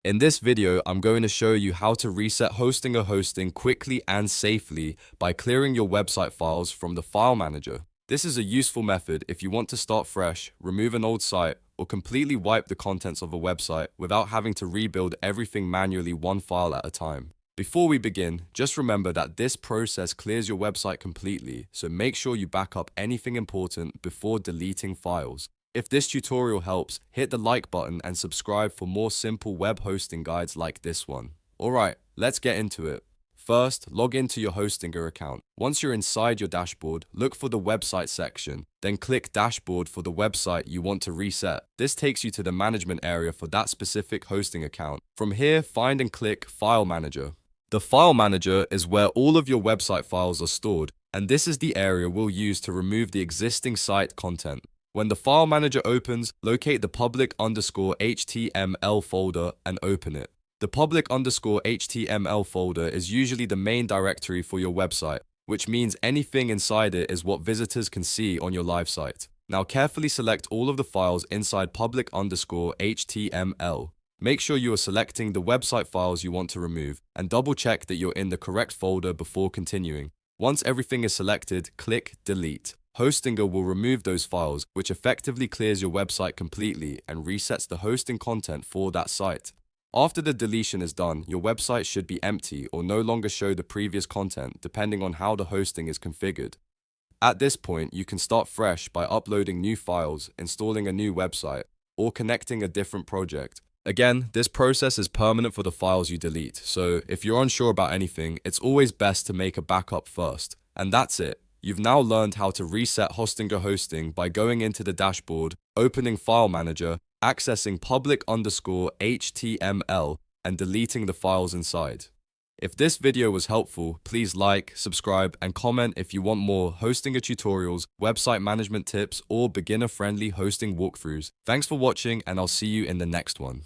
In this video, I'm going to show you how to reset hosting quickly and safely by clearing your website files from the file manager. This is a useful method if you want to start fresh, remove an old site, or completely wipe the contents of a website without having to rebuild everything manually one file at a time. Before we begin, just remember that this process clears your website completely, so make sure you back up anything important before deleting files. If this tutorial helps, hit the like button and subscribe for more simple web hosting guides like this one. Alright, let's get into it. First, log into your Hostinger account. Once you're inside your dashboard, look for the website section, then click dashboard for the website you want to reset. This takes you to the management area for that specific hosting account. From here, find and click File Manager. The File Manager is where all of your website files are stored, and this is the area we'll use to remove the existing site content. When the File Manager opens, locate the public_HTML folder and open it. The public_HTML folder is usually the main directory for your website, which means anything inside it is what visitors can see on your live site. Now carefully select all of the files inside public_HTML. Make sure you are selecting the website files you want to remove, and double check that you're in the correct folder before continuing. Once everything is selected, click Delete. Hostinger will remove those files, which effectively clears your website completely and resets the hosting content for that site. After the deletion is done, your website should be empty or no longer show the previous content depending on how the hosting is configured. At this point, you can start fresh by uploading new files, installing a new website, or connecting a different project. Again, this process is permanent for the files you delete, so if you're unsure about anything, it's always best to make a backup first. And that's it. You've now learned how to reset Hostinger hosting by going into the dashboard, opening File Manager, accessing public_HTML, and deleting the files inside. If this video was helpful, please like, subscribe, and comment if you want more Hostinger tutorials, website management tips, or beginner-friendly hosting walkthroughs. Thanks for watching, and I'll see you in the next one.